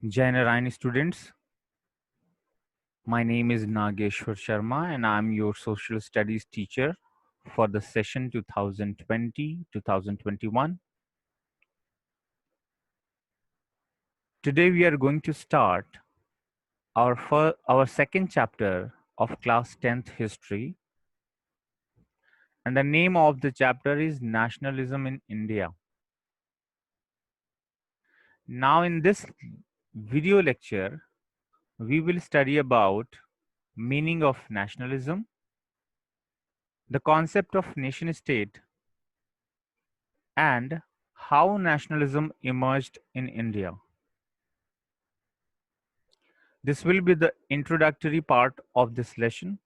Jai Narayani students, my name is Nageshwar Sharma and I'm your social studies teacher for the session 2020-2021. Today we are going to start our second chapter of class 10th history, and the name of the chapter is Nationalism in India. Now in this video lecture we will study about meaning of nationalism, the concept of nation state, and how nationalism emerged in India. This will be the introductory part of this lesson.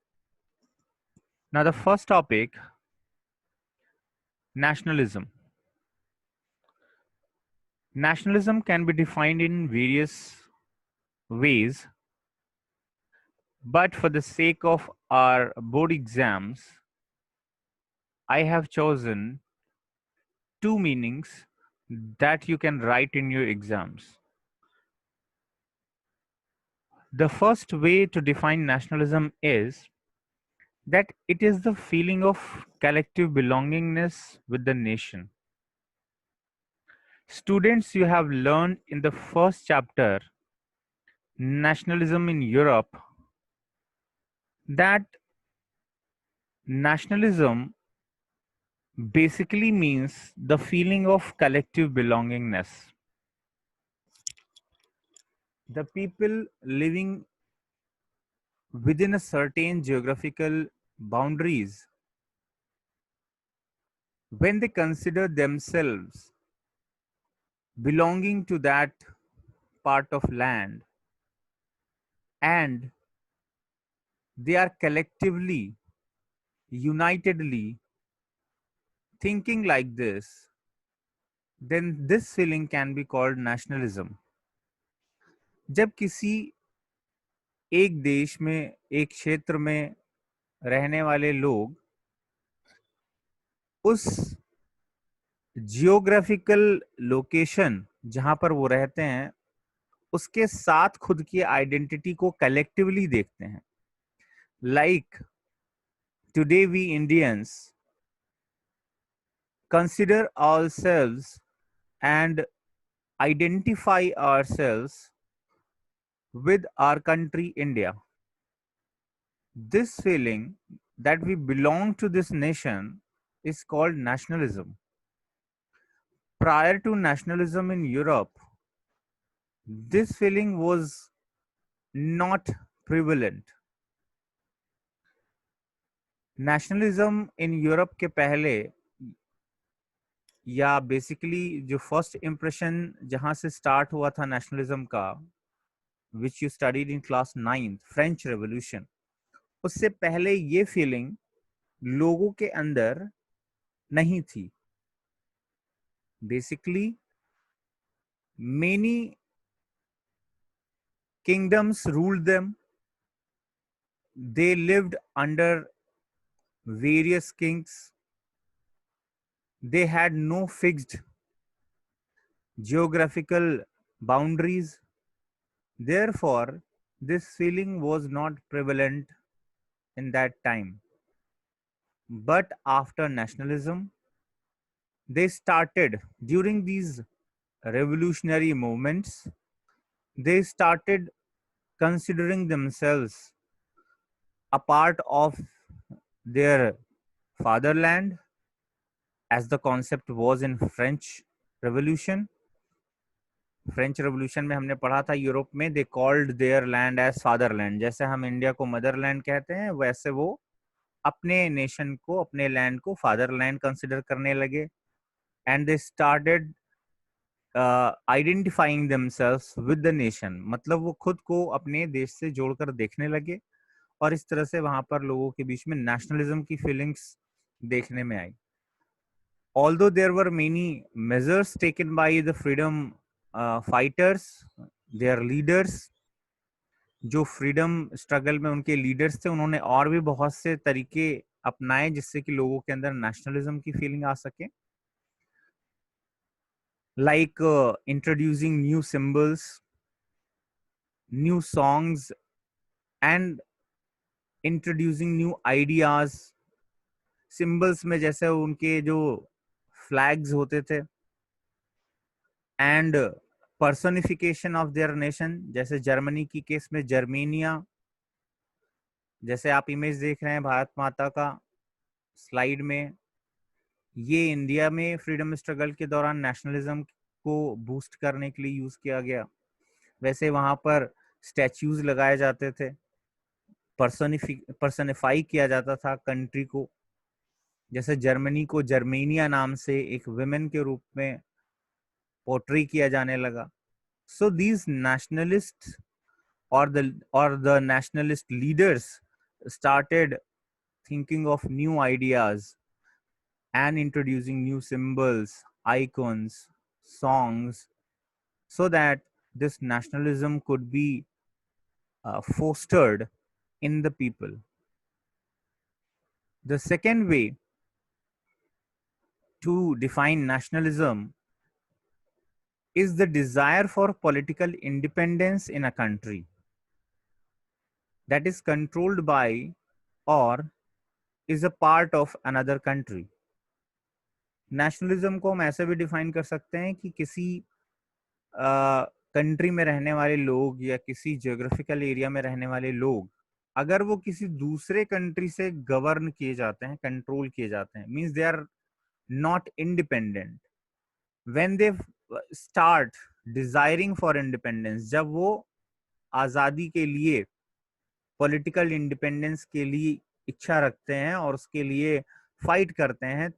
Now, the first topic, nationalism. Nationalism can be defined in various ways, but for the sake of our board exams, I have chosen two meanings that you can write in your exams. The first way to define nationalism is that it is the feeling of collective belongingness with the nation. Students, you have learned in the first chapter, Nationalism in Europe, that nationalism basically means the feeling of collective belongingness. The people living within a certain geographical boundaries, when they consider themselves belonging to that part of land, and they are collectively, unitedly thinking like this, then this feeling can be called nationalism. जब किसी एक देश में, एक क्षेत्र में रहने वाले लोग उस जियोग्राफिकल लोकेशन जहां पर वो रहते हैं उसके साथ खुद की आइडेंटिटी को कलेक्टिवली देखते हैं, like today we Indians consider ourselves and identify ourselves with our country, India. This feeling that we belong to this nation is called nationalism. Prior to nationalism in Europe, this feeling was not prevalent. Nationalism in Europe के पहले या basically जो first impression जहां से start हुआ था nationalism का, which you studied in class 9th, French revolution, उससे पहले ये फीलिंग लोगों के अंदर नहीं थी. Basically many kingdoms ruled them. They lived under various kings. They had no fixed geographical boundaries. Therefore, this feeling was not prevalent in that time. But after nationalism, they started, during these revolutionary movements, they started considering themselves a part of their fatherland, as the concept was in French Revolution. French revolution में हमने पढ़ा था Europe में they called their land as fatherland. जैसे हम India को Motherland कहते हैं, वैसे वो अपने नेशन को, अपने लैंड को फादरलैंड कंसिडर करने लगे. And they started identifying themselves with the nation. मतलब वो खुद को अपने देश से जोड़कर देखने लगे, और इस तरह से वहां पर लोगों के बीच में नेशनलिज्म की फीलिंग्स देखने में आई. Although there were many measures taken by the freedom fighters, their leaders, जो फ्रीडम स्ट्रगल में उनके लीडर्स थे, उन्होंने और भी बहुत से तरीके अपनाए जिससे कि लोगों के अंदर नेशनलिज्म की फीलिंग आ सके, like introducing new symbols, new songs and introducing new ideas. Symbols में जैसे उनके जो फ्लैग्स होते थे, and personification of their nation, जैसे जर्मनी की केस में जर्मेनिया, जैसे आप इमेज देख रहे हैं भारत माता का स्लाइड में, ये इंडिया में फ्रीडम स्ट्रगल के दौरान नेशनलिज्म को बूस्ट करने के लिए यूज किया गया। वैसे वहां पर स्टैच्यूज लगाए जाते थे, पर्सनिफाई किया जाता था कंट्री को, जैसे जर्मनी को जर्मेनिया नाम से एक विमेन के रूप में पोर्ट्रे किया जाने लगा। So these nationalist or the nationalist leaders started thinking of new ideas and introducing new symbols, icons, songs, so that this nationalism could be fostered in the people. The second way to define nationalism is the desire for political independence in a country that is controlled by or is a part of another country. Nationalism को हम ऐसे भी define कर सकते हैं कि किसी country में रहने वाले लोग या किसी जियोग्राफिकल एरिया में रहने वाले लोग, अगर वो किसी दूसरे कंट्री से गवर्न किए जाते हैं, कंट्रोल किए जाते हैं, means they are not independent, when they start desiring for independence, जब वो आजादी के लिए, पॉलिटिकल इंडिपेंडेंस के लिए इच्छा रखते हैं और उसके लिए फाइट करते हैं,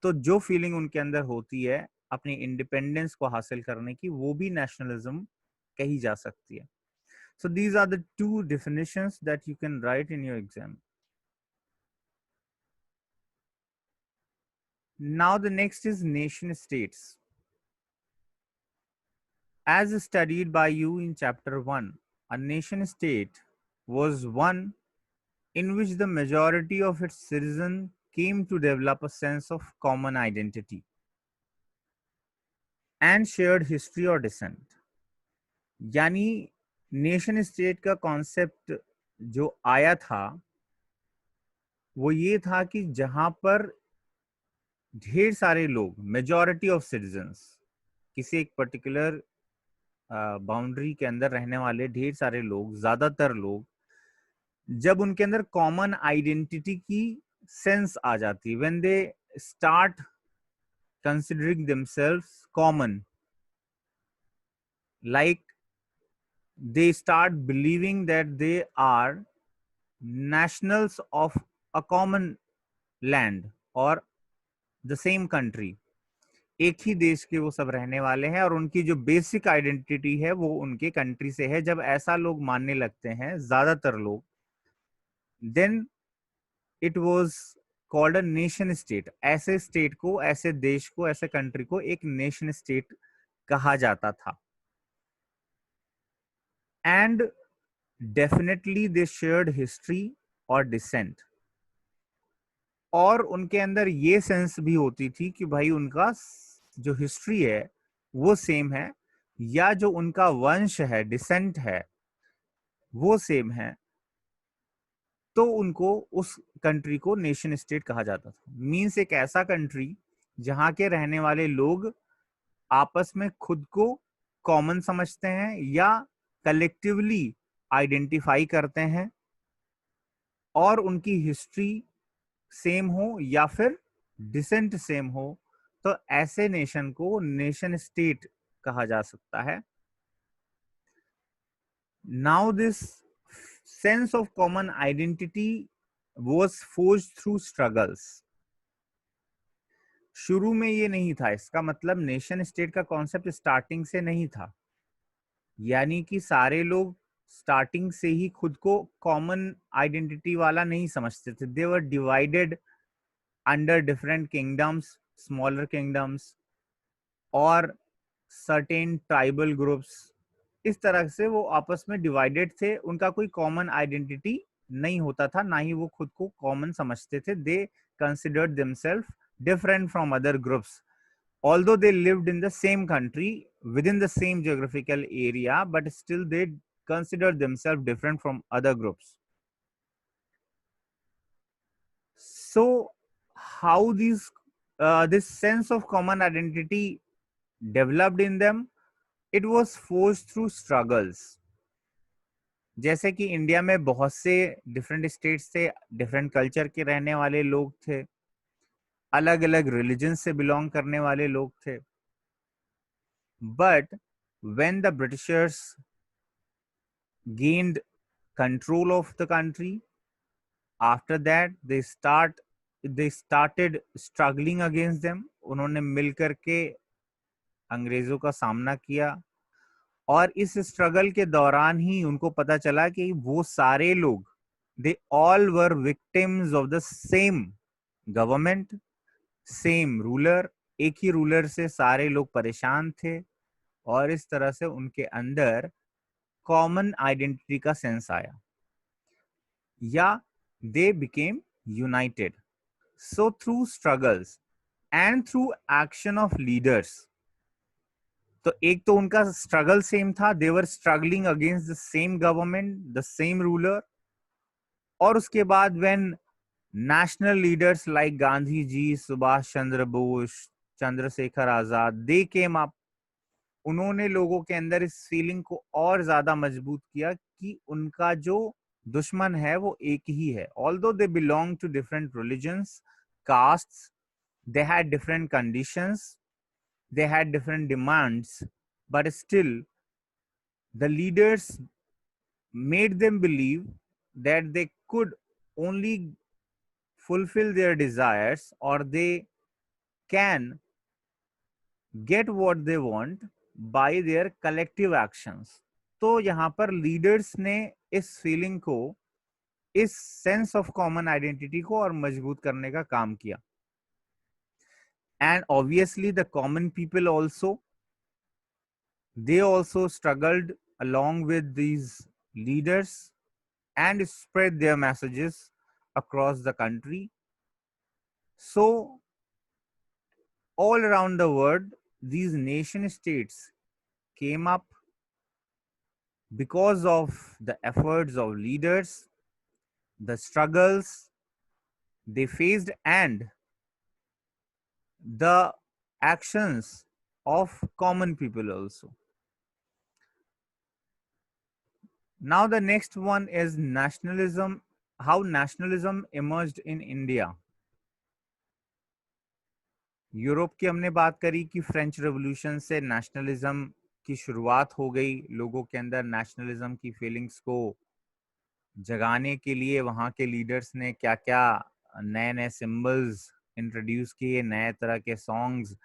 तो जो फीलिंग उनके अंदर होती है अपनी इंडिपेंडेंस को हासिल करने की, वो भी नेशनलिज्म कही जा सकती है। So these are the two definitions that you can write in your exam. Now the next is nation states. As studied by you in chapter 1, a nation state was one in which the majority of its citizens came to develop a sense of common identity and shared history or descent. यानी nation state का concept जो आया था वो ये था कि जहां पर ढेर सारे लोग, मेजॉरिटी ऑफ सिटीजन्स, किसी एक पर्टिकुलर बाउंड्री के अंदर रहने वाले ढेर सारे लोग, ज्यादातर लोग, जब उनके अंदर कॉमन आइडेंटिटी की सेंस आ जाती, when they start considering themselves common, like they start believing that they are nationals of a common land or the same country, एक ही देश के वो सब रहने वाले हैं और उनकी जो बेसिक आइडेंटिटी है वो उनके कंट्री से है। जब ऐसा लोग मानने लगते हैं, ज्यादातर लोग, then it was called a nation state. ऐसे स्टेट को, ऐसे देश को, ऐसे कंट्री को एक नेशन स्टेट कहा जाता था। And definitely they shared history और डिसेंट, और उनके अंदर ये सेंस भी होती थी कि भाई उनका जो हिस्ट्री है वो सेम है, या जो उनका वंश है, डिसेंट है, वो सेम है, तो उनको उस कंट्री को नेशन स्टेट कहा जाता था। मींस एक ऐसा कंट्री जहां के रहने वाले लोग आपस में खुद को कॉमन समझते हैं या कलेक्टिवली आइडेंटिफाई करते हैं, और उनकी हिस्ट्री सेम हो या फिर डिसेंट सेम हो, तो ऐसे नेशन को नेशन स्टेट कहा जा सकता है। Now this sense of common identity was forged through struggles. शुरू में ये नहीं था, इसका मतलब नेशन स्टेट का कॉन्सेप्ट स्टार्टिंग से नहीं था, यानी कि सारे लोग स्टार्टिंग से ही खुद को कॉमन आइडेंटिटी वाला नहीं समझते थे। They were divided under different kingdoms, smaller kingdoms और सर्टेन ट्राइबल ग्रुप्स। इस तरह से वो आपस में डिवाइडेड थे, उनका कोई कॉमन आइडेंटिटी नहीं होता था, ना ही वो खुद को कॉमन समझते थे। They considered themself different from other groups, although they lived in the same country within the same geographical area, but still they considered themselves different from other groups. So, how this sense of common identity developed in them? It was forced through struggles. जैसे कि India में बहुत से different states से different culture के रहने वाले लोग थे, अलग अलग रिलीजन से बिलोंग करने वाले लोग थे. But when the Britishers gained control of the country, after that they started struggling against them. उन्होंने मिल करके अंग्रेजों का सामना किया, और इस स्ट्रगल के दौरान ही उनको पता चला कि वो सारे लोग, they all were victims of the same government, same ruler. एक ही रूलर से सारे लोग परेशान थे, और इस तरह से उनके अंदर कॉमन आइडेंटिटी का सेंस आया, या they became united. So through struggles and through action of leaders. तो एक तो उनका स्ट्रगल सेम था, they were struggling against the same government, the same ruler. और उसके बाद when national leaders like Gandhi ji, Subhash Chandra Bose, Chandrashekhar Azad, they came up, उन्होंने लोगों के अंदर इस फीलिंग को और ज्यादा मजबूत किया कि उनका जो दुश्मन है वो एक ही है. Although they belong to different religions, castes, they had different conditions, they had different demands, but still the leaders made them believe that they could only fulfill their desires, or they can get what they want by their collective actions. तो यहाँ पर leaders ने इस feeling को, इस sense of common identity को और मजबूत करने का काम किया. And obviously the common people also, they also struggled along with these leaders and spread their messages across the country. So all around the world, these nation states came up because of the efforts of leaders, the struggles they faced, and the actions of common people also. Now the next one is nationalism, how nationalism emerged in India. Europe की हमने बात करी कि French revolution से nationalism की शुरुआत हो गई, लोगों के अंदर नेशनलिज्म की फीलिंग्स को जगाने के लिए वहाँ के लीडर्स ने क्या क्या नए नए सिंबल्स इंट्रोड्यूस किए, नए तरह के सॉन्ग्स,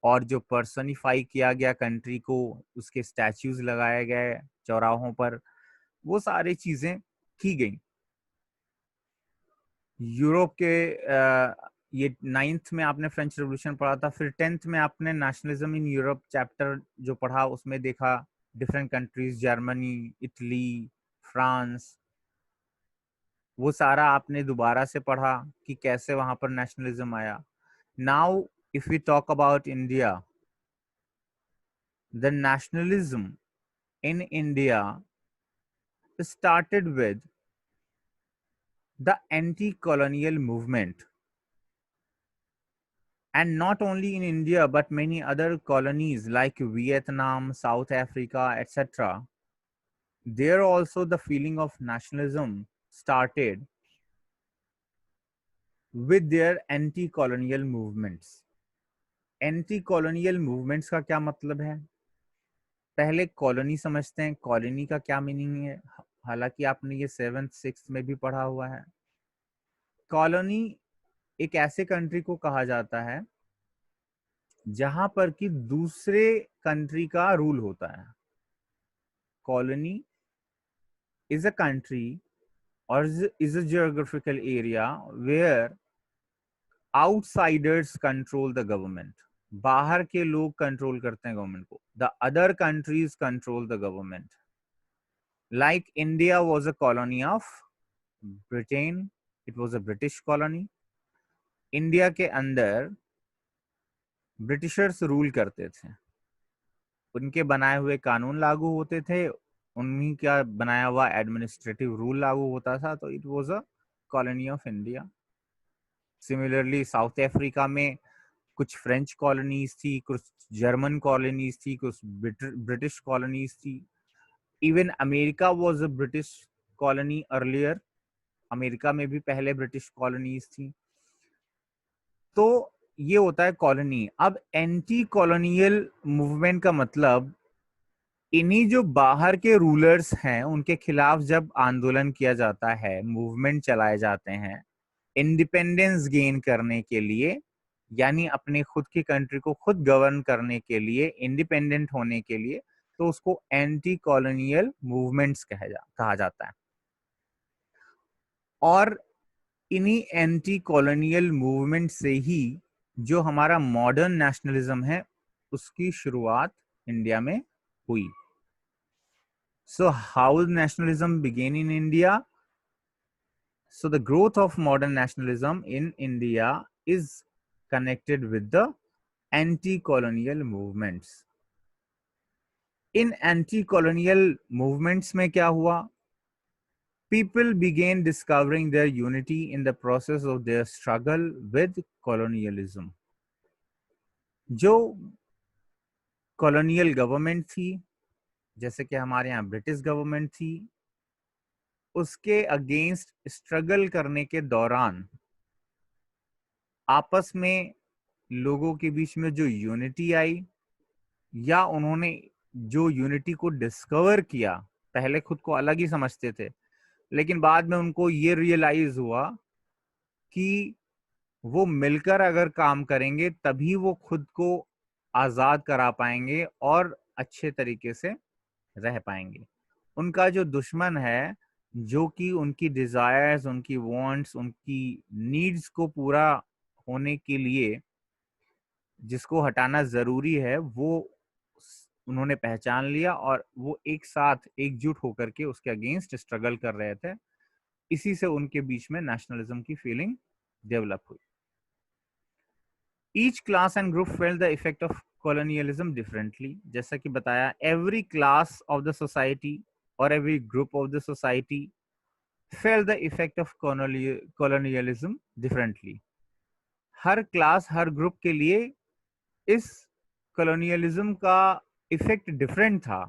और जो पर्सनिफाई किया गया कंट्री को, उसके स्टैच्यूज लगाए गए चौराहों पर, वो सारी चीजें की गई. यूरोप के ये 9th में आपने फ्रेंच रेवोल्यूशन पढ़ा था, फिर 10th में आपने नेशनलिज्म इन यूरोप चैप्टर जो पढ़ा, उसमें देखा different countries, Germany, Italy, France, वो सारा आपने दोबारा से पढ़ा कि कैसे वहां पर नेशनलिज्म आया. Now if we talk about India, the nationalism in India started with the anti-colonial movement, and not only in India but many other colonies like Vietnam, South Africa, etc. There also the feeling of nationalism started with their anti-colonial movements. Anti-colonial movements का क्या मतलब है? पहले colony समझते हैं, colony का क्या meaning है, हालांकि आपने ये 7th 6th में भी पढ़ा हुआ है. कॉलोनी एक ऐसे कंट्री को कहा जाता है जहां पर कि दूसरे कंट्री का रूल होता है. Colony is a country or is a geographical area where outsiders control the government. बाहर के लोग कंट्रोल करते हैं गवर्नमेंट को. The other countries control the government. Like India was a colony of Britain, it was a British colony. India के अंदर Britishers rule करते थे, उनके बनाए हुए कानून लागू होते थे, उन्हीं का बनाया हुआ एडमिनिस्ट्रेटिव रूल लागू होता था, तो it was a colony of India. Similarly south Africa में कुछ फ्रेंच कॉलोनीज थी, कुछ जर्मन कॉलोनीज थी, कुछ ब्रिटिश कॉलोनीज थी। Even America was a British colony earlier. America में भी पहले ब्रिटिश कॉलोनीज थी। तो ये होता है कॉलोनी। अब एंटी कॉलोनियल मूवमेंट का मतलब इन्हीं जो बाहर के रूलर्स हैं उनके खिलाफ जब आंदोलन किया जाता है, मूवमेंट चलाए जाते हैं इंडिपेंडेंस गेन करने के लिए, यानी अपने खुद की कंट्री को खुद गवर्न करने के लिए, इंडिपेंडेंट होने के लिए, तो उसको एंटी कॉलोनियल मूवमेंट्स कहा जाता है। और इन्हीं एंटी कॉलोनियल मूवमेंट से ही जो हमारा मॉडर्न नेशनलिज्म है उसकी शुरुआत इंडिया में हुई। So how nationalism began in India? So the growth of modern nationalism in India is connected with the anti-colonial movements. In anti-colonial movements में क्या हुआ? People began discovering their unity in the process of their struggle with colonialism. जो colonial government थी, जैसे कि हमारे यहाँ British government थी, उसके अगेंस्ट स्ट्रगल करने के दौरान आपस में लोगों के बीच में जो यूनिटी आई, या उन्होंने जो यूनिटी को डिस्कवर किया, पहले खुद को अलग ही समझते थे, लेकिन बाद में उनको ये रियलाइज हुआ कि वो मिलकर अगर काम करेंगे तभी वो खुद को आजाद करा पाएंगे और अच्छे तरीके से रह पाएंगे। उनका जो दुश्मन है, जो कि उनकी डिजायर्स, उनकी वांट्स, उनकी नीड्स को पूरा होने के लिए जिसको हटाना जरूरी है, वो उन्होंने पहचान लिया और वो एक साथ एकजुट होकर के उसके अगेंस्ट स्ट्रगल कर रहे थे। इसी से उनके बीच में नेशनलिज्म की फीलिंग डेवलप हुई। Each class and group felt the effect of colonialism differently। जैसा कि बताया, every class of the society or every group of the society felt the effect of colonialism differently। Her class, her group के लिए इस colonialism का effect different था।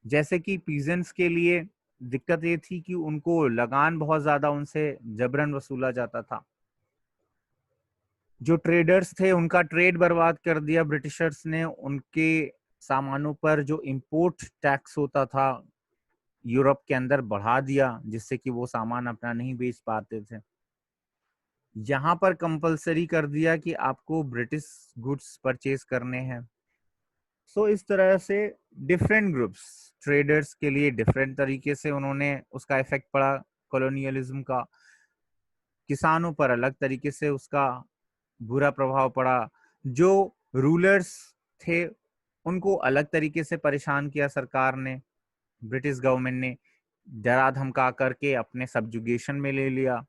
जैसे कि पीजेंट्स के लिए दिक्कत ये थी कि उनको लगान बहुत ज्यादा उनसे जबरन वसूला जाता था। जो ट्रेडर्स थे उनका ट्रेड बर्बाद कर दिया ब्रिटिशर्स ने, उनके सामानों पर जो इंपोर्ट टैक्स होता था यूरोप के अंदर बढ़ा दिया, जिससे कि वो सामान अपना नहीं बेच पाते थे। यहाँ पर कंपलसरी कर दिया कि आपको ब्रिटिश गुड्स परचेज करने हैं। सो इस तरह से डिफरेंट ग्रुप्स, ट्रेडर्स के लिए डिफरेंट तरीके से उन्होंने उसका इफेक्ट पड़ा कॉलोनियलिज्म का, किसानों पर अलग तरीके से उसका बुरा प्रभाव पड़ा, जो रूलर्स थे उनको अलग तरीके से परेशान किया सरकार ने, ब्रिटिश गवर्नमेंट ने डरा धमका करके अपने सब्जुगेशन में ले लिया।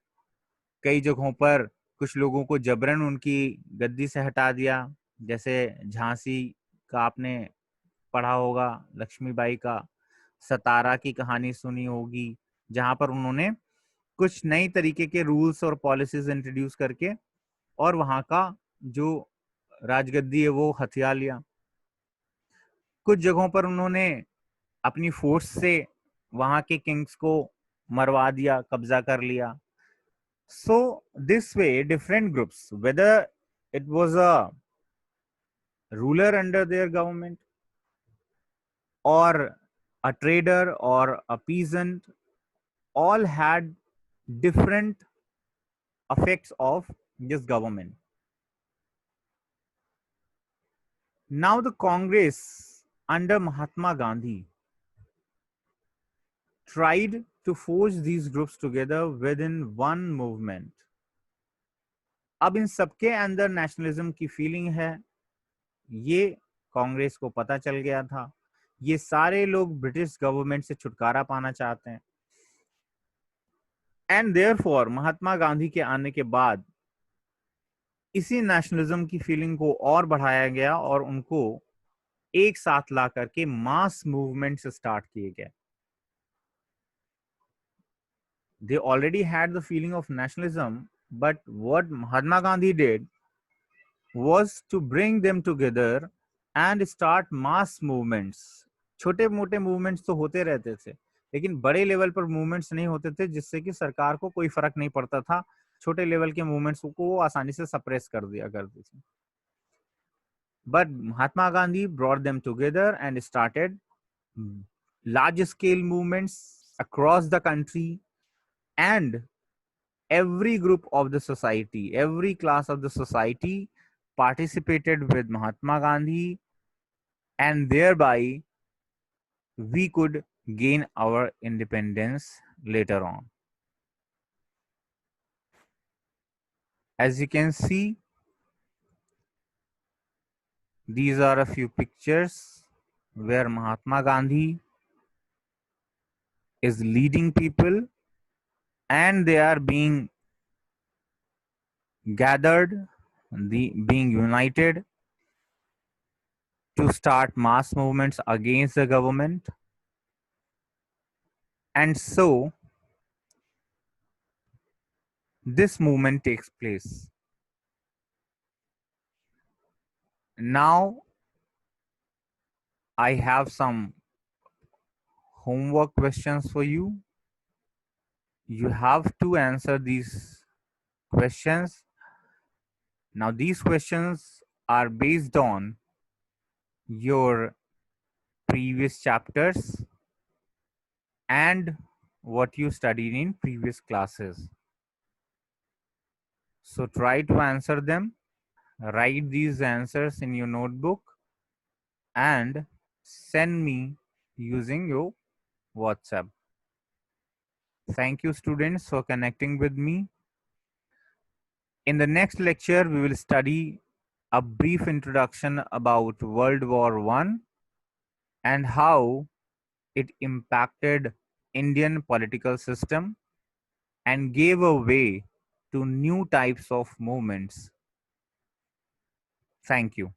कई जगहों पर कुछ लोगों को जबरन उनकी गद्दी से हटा दिया, जैसे झांसी का आपने पढ़ा होगा, लक्ष्मीबाई का सतारा की कहानी सुनी होगी, जहां पर उन्होंने कुछ नई तरीके के रूल्स और पॉलिसीज इंट्रोड्यूस करके और वहां का जो राजगद्दी है वो हथिया लिया। कुछ जगहों पर उन्होंने अपनी फोर्स से वहां के किंग्स को मरवा दिया, कब्जा कर लिया। So this way different groups, whether it was a ruler under their government or a trader or a peasant, all had different effects of this government. Now the Congress under Mahatma Gandhi tried to forge these groups together within one movement. अब इन सबके अंदर nationalism की feeling है, ये कांग्रेस को पता चल गया था। ये सारे लोग ब्रिटिश गवर्नमेंट से छुटकारा पाना चाहते हैं, एंड देयरफॉर महात्मा गांधी के आने के बाद इसी नेशनलिज्म की फीलिंग को और बढ़ाया गया और उनको एक साथ ला करके मास मूवमेंट स्टार्ट किए गए. They already had the feeling of nationalism, but what Mahatma Gandhi did was to bring them together and start mass movements. छोटे मोटे मूवमेंट्स तो होते रहते थे, लेकिन बड़े लेवल पर मूवमेंट्स नहीं होते थे जिससे कि सरकार को कोई फर्क नहीं पड़ता था. छोटे लेवल के मूवमेंट्स को वो आसानी से सप्रेस कर दिया करती थी. But Mahatma Gandhi brought them together and started large scale movements across the country, and every group of the society, every class of the society participated with Mahatma Gandhi, and thereby we could gain our independence later on. As you can see, these are a few pictures where Mahatma Gandhi is leading people and they are being gathered, being united to start mass movements against the government. And so this movement takes place. Now I have some homework questions for you. You have to answer these questions. Now these questions are based on your previous chapters and what you studied in previous classes. So try to answer them. Write these answers in your notebook and send me using your WhatsApp. Thank you, students, for connecting with me. In the next lecture, we will study a brief introduction about World War I and how it impacted Indian political system and gave a way to new types of movements. Thank you.